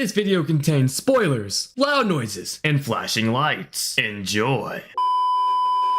This video contains spoilers, loud noises, and flashing lights. Enjoy.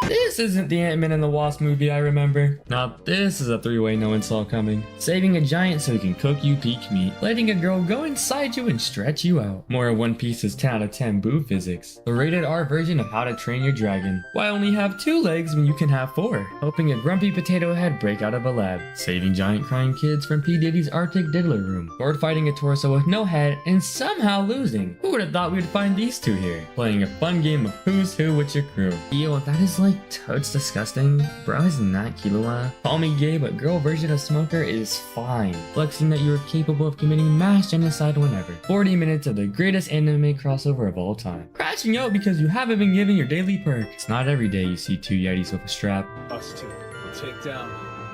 This isn't the Ant-Man and the Wasp movie I remember. Now this is a three-way no one saw coming. Saving a giant so he can cook you peak meat. Letting a girl go inside you and stretch you out. More of One Piece's 10 out of 10 boob physics. The rated R version of How to Train Your Dragon. Why only have 2 legs when you can have 4? Helping a grumpy potato head break out of a lab. Saving giant crying kids from P. Diddy's Arctic Diddler room. Sword fighting a torso with no head and somehow losing. Who would have thought we'd find these two here? Playing a fun game of who's who with your crew. Yo, that is like totes disgusting. Bro is not Killua. Call me gay, but girl version of Smoker is fine. Flexing that you are capable of committing mass genocide whenever. 40 minutes of the greatest anime crossover of all time. Crashing out because you haven't been given your daily perk. It's not every day you see 2 Yetis with a strap. Us two will take down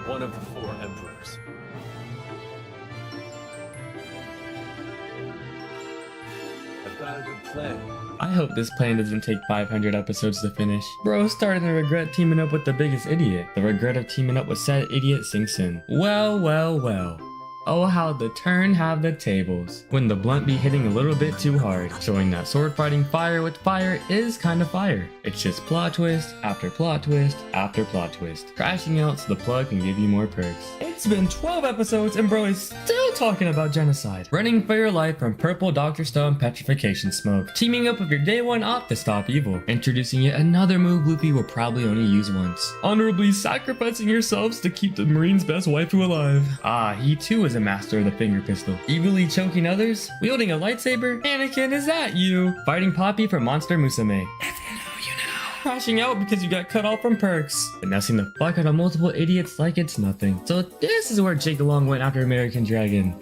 one of the 4 emperors. I've got a good plan. I hope this plan doesn't take 500 episodes to finish. Bro started to regret teaming up with the biggest idiot. The regret of teaming up with said idiot sinks in. Well. Oh, how the turn have the tables. When the blunt be hitting a little bit too hard, showing that sword fighting fire with fire is kind of fire. It's just plot twist after plot twist after plot twist. Crashing out so the plug can give you more perks. It's been 12 episodes and bro is still talking about genocide. Running for your life from purple Dr. Stone petrification smoke. Teaming up with your day 1 op to stop evil. Introducing yet another move Luffy will probably only use once. Honorably sacrificing yourselves to keep the Marine's best waifu alive. Ah, he too is a master of the finger pistol. Evilly choking others, wielding a lightsaber. Anakin, is that you? Fighting Poppy for Monster Musume. If you know, you know. Crashing out because you got cut off from perks. Finessing the fuck out of multiple idiots like it's nothing. So this is where Jake Long went after American Dragon.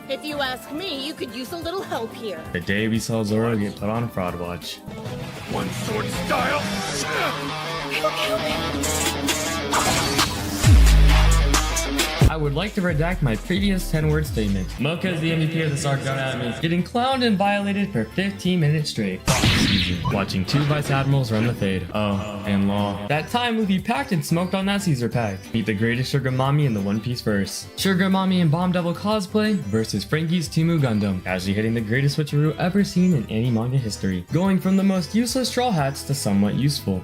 If you ask me, you could use a little help here. The day we saw Zoro get put on Fraud Watch. One sword style. I would like to redact my previous 10-word statement. Mocha is the MVP of this arc, don't at me. Getting clowned and violated for 15 minutes straight. Watching 2 Vice Admirals run the fade. Oh, and Law. That time Luffy packed and smoked on that Caesar pack. Meet the greatest Sugar Mommy in the One Piece verse. Sugar Mommy and Bomb Devil cosplay versus Frankie's Timu Gundam. Casually hitting the greatest switcheroo ever seen in any manga history. Going from the most useless straw hats to somewhat useful.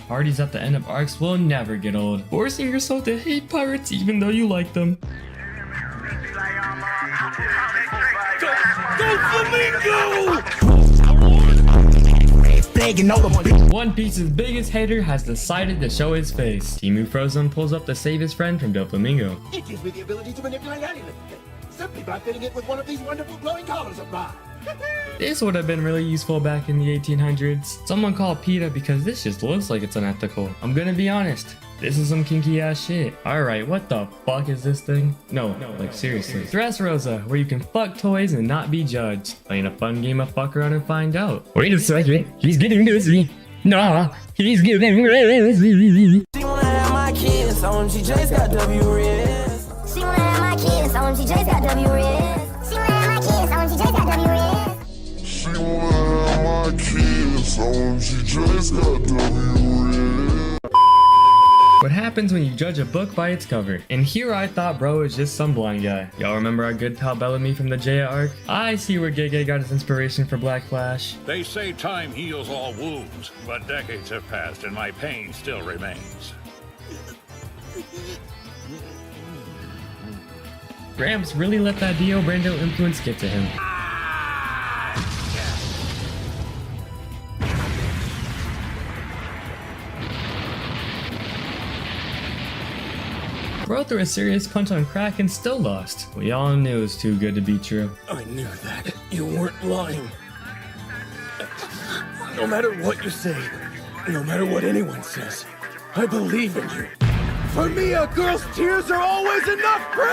Parties at the end of arcs will never get old. Forcing yourself to hate pirates even though you like them. Go Flamingo! One Piece's biggest hater has decided to show his face. Timu Frozen pulls up to save his friend from Doflamingo. It gives me the ability to manipulate anything, simply by fitting it with one of these wonderful glowing collars of mine. This would have been really useful back in the 1800s. Someone called PETA because this just looks like it's unethical. I'm gonna be honest. This is some kinky ass shit. Alright, what the fuck is this thing? No, like seriously. Dressrosa, where you can fuck toys and not be judged. Playing a fun game of fuck around and find out. Wait a second, he's getting this. Nah, he's getting this. She wanna have my kids on, she just got W-Riz. She wanna have my kids on, she just got W-Riz. She wanna have my kids on, she just got W-Riz. She wanna have my kids on, she just got W-Riz. What happens when you judge a book by its cover? And here I thought bro was just some blind guy. Y'all remember our good pal Bellamy from the Jaya arc? I see where Gege got his inspiration for Black Flash. They say time heals all wounds, but decades have passed and my pain still remains. Gramps really let that Dio Brando influence get to him. Bro threw a serious punch on crack and still lost. We all knew it was too good to be true. I knew that. You weren't lying. No matter what you say, no matter what anyone says, I believe in you. For me, a girl's tears are always enough proof!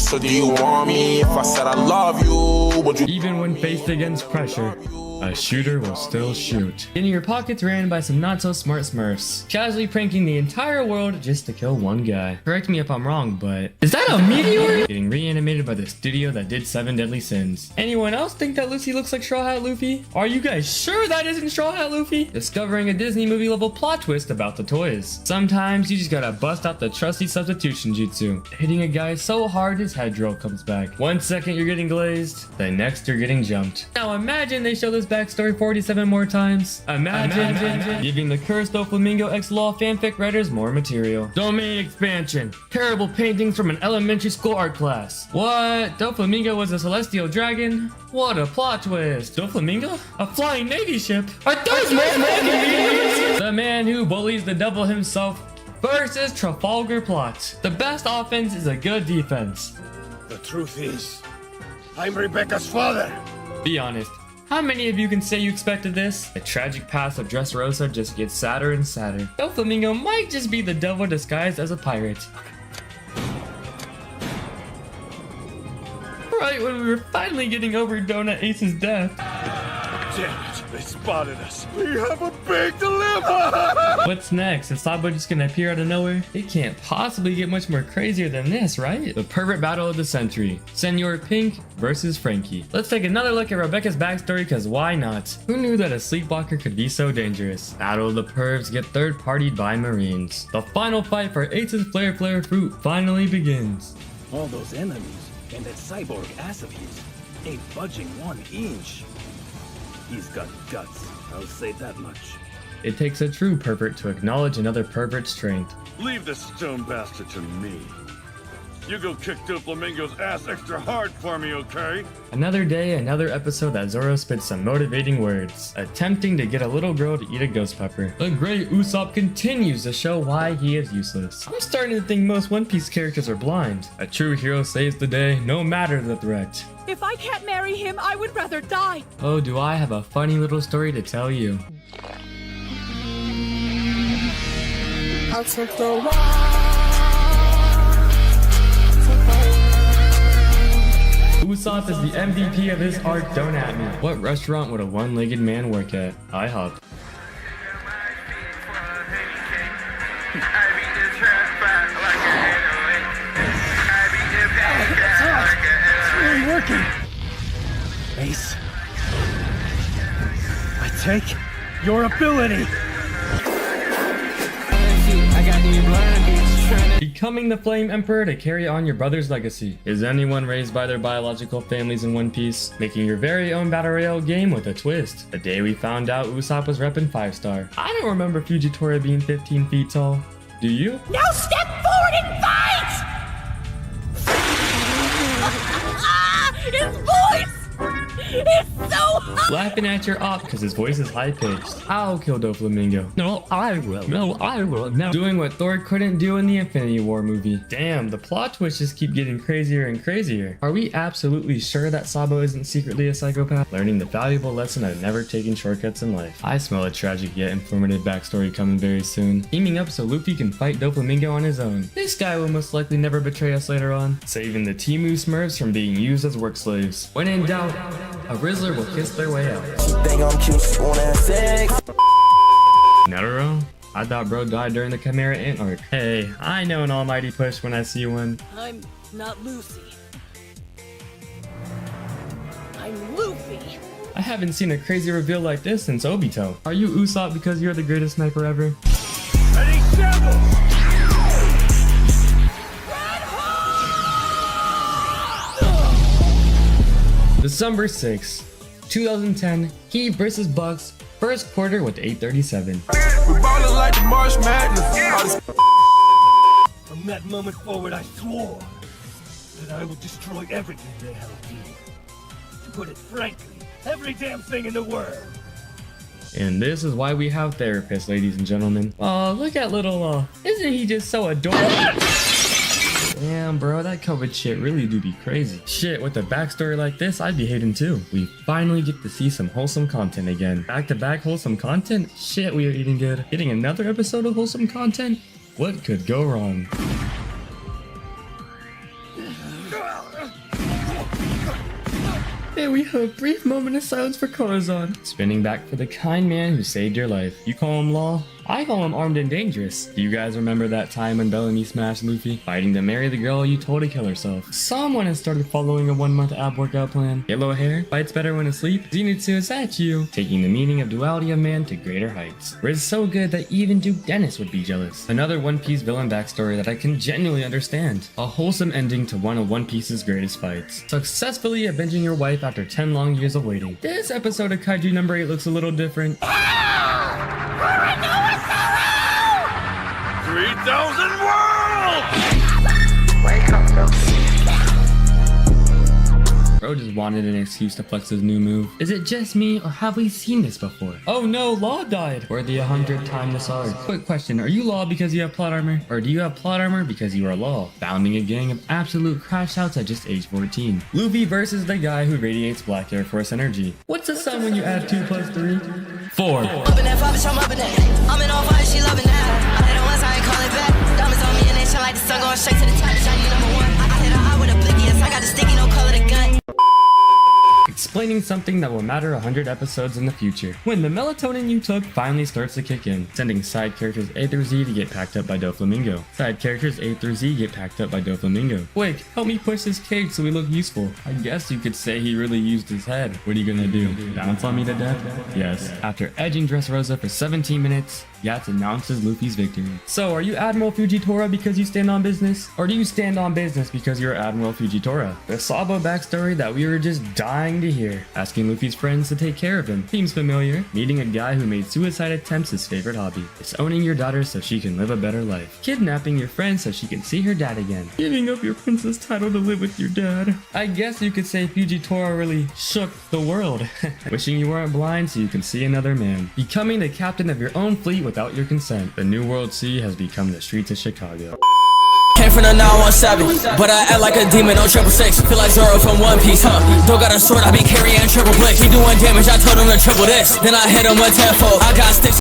So do you want me if I said I love you? Would you? Even when faced against pressure. A shooter will still shoot. Getting your pockets ran by some not so smart smurfs. Casually pranking the entire world just to kill one guy. Correct me if I'm wrong, but is that a meteor? Getting reanimated by the studio that did 7 deadly sins. Anyone else think that Lucy looks like Straw Hat Luffy? Are you guys sure that isn't Straw Hat Luffy? Discovering a Disney movie level plot twist about the toys. Sometimes you just gotta bust out the trusty substitution jutsu. Hitting a guy so hard his head drill comes back. 1 second you're getting glazed, the next you're getting jumped. Now imagine they show this backstory 47 more times. Imagine giving the cursed Doflamingo X Law fanfic writers more material. Domain expansion. Terrible paintings from an elementary school art class. What? Doflamingo was a celestial dragon? What a plot twist. Doflamingo? A flying navy ship? Are those more movies? The man who bullies the devil himself versus Trafalgar plot. The best offense is a good defense. The truth is, I'm Rebecca's father. Be honest. How many of you can say you expected this? The tragic past of Dressrosa just gets sadder and sadder. Doflamingo might just be the devil disguised as a pirate. Right when we were finally getting over Donut Ace's death. Damn it, they spotted us. We have a big dilemma. What's next? Is Sabo just gonna appear out of nowhere? It can't possibly get much more crazier than this, right? The pervert battle of the century. Senor Pink versus Frankie. Let's take another look at Rebecca's backstory, cause why not? Who knew that a sleepwalker could be so dangerous? Battle of the pervs get third-partied by Marines. The final fight for Ace's Flare fruit finally begins. All those enemies and that cyborg ass of his ain't budging 1 inch. He's got guts, I'll say that much. It takes a true pervert to acknowledge another pervert's strength. Leave this stone bastard to me. You go kick Doflamingo's ass extra hard for me, okay? Another day, another episode that Zoro spits some motivating words, attempting to get a little girl to eat a ghost pepper. The great Usopp continues to show why he is useless. I'm starting to think most One Piece characters are blind. A true hero saves the day, no matter the threat. If I can't marry him, I would rather die. Oh, do I have a funny little story to tell you. I'll take the wall. Usopp is the MVP of this arc, don't at me. What restaurant would a one-legged man work at? IHOP. Working. Ace, I take your ability. Becoming the Flame Emperor to carry on your brother's legacy. Is anyone raised by their biological families in One Piece? Making your very own Battle Royale game with a twist. The day we found out Usopp was repping 5-star. I don't remember Fujitora being 15 feet tall. Do you? Now step forward and fight! His voice! It's so high! Laughing at your op because his voice is high-pitched. I'll kill Doflamingo. No, I will. No, I will. No. Doing what Thor couldn't do in the Infinity War movie. Damn, the plot twists just keep getting crazier and crazier. Are we absolutely sure that Sabo isn't secretly a psychopath? Learning the valuable lesson of never taking shortcuts in life. I smell a tragic yet informative backstory coming very soon. Teaming up so Luffy can fight Doflamingo on his own. This guy will most likely never betray us later on. Saving the Timu Smurfs from being used as work slaves. When in doubt, a Rizzler will kiss their way out. Think I'm cute, she wanna have sex. Netero? I thought bro died during the Chimera Ant arc. Hey, I know an almighty push when I see one. I'm not Lucy. I'm Luffy. I haven't seen a crazy reveal like this since Obito. Are you Usopp because you're the greatest sniper ever? Ready, shambles! December 6th, 2010, Heat vs Bucks, first quarter with 837. We ballin' like the March Madness. From that moment forward, I swore that I would destroy everything they held dear. To put it frankly, every damn thing in the world. And this is why we have therapists, ladies and gentlemen. Oh, look at little, isn't he just so adorable? Damn, bro, that COVID shit really do be crazy. Shit, with a backstory like this, I'd be hating too. We finally get to see some wholesome content again. Back-to-back wholesome content? Shit, we are eating good. Getting another episode of wholesome content? What could go wrong? May we have a brief moment of silence for Corazon. Spinning back for the kind man who saved your life. You call him Law? I call him Armed and Dangerous. Do you guys remember that time when Bellamy smashed Luffy, fighting to marry the girl you told to kill herself? Someone has started following a 1-month ab workout plan. Yellow hair, fights better when asleep, Zenitsu is at you, taking the meaning of duality of man to greater heights. Riz so good that even Duke Dennis would be jealous. Another One Piece villain backstory that I can genuinely understand. A wholesome ending to one of One Piece's greatest fights. Successfully avenging your wife after 10 long years of waiting. This episode of Kaiju number 8 looks a little different. 3,000 worlds! Bro just wanted an excuse to flex his new move. Is it just me, or have we seen this before? Oh no, Law died! Or the 100th time this arc. Quick question, are you Law because you have plot armor? Or do you have plot armor because you are Law? Founding a gang of absolute crash outs at just age 14. Luffy versus the guy who radiates Black Air Force energy. What's the sum when you add 2 plus 3? 4. Up in that five, I'm up in that. I'm in all fire, she loving that. I hit her once, I ain't calling back. Diamonds on me and they shine like the sun going straight to the top. Shiny #1. I hit her eye with a blicky, yes, I got the sticky, no color, the gun. Explaining something that will matter 100 episodes in the future. When the melatonin you took finally starts to kick in, sending side characters A through Z to get packed up by Doflamingo. Side characters A through Z get packed up by Doflamingo. Quick, help me push this cake so we look useful. I guess you could say he really used his head. What are you gonna do? Bounce on me to death? Yes. After edging Dressrosa for 17 minutes, Yats announces Luffy's victory. So, are you Admiral Fujitora because you stand on business? Or do you stand on business because you're Admiral Fujitora? The Sabo backstory that we were just dying to hear. Asking Luffy's friends to take care of him. Seems familiar. Meeting a guy who made suicide attempts his favorite hobby. Disowning your daughter so she can live a better life. Kidnapping your friend so she can see her dad again. Giving up your princess title to live with your dad. I guess you could say Fujitora really shook the world. Wishing you weren't blind so you can see another man. Becoming the captain of your own fleet without your consent. The New World Sea has become the streets of Chicago. Came from the 917, but I act like a demon on 666. Feel like Zoro from One Piece, huh? Don't got a sword, I be carrying triple blitz. He doing damage, I told him to triple this. Then I hit him with 10-fold. I got sticks.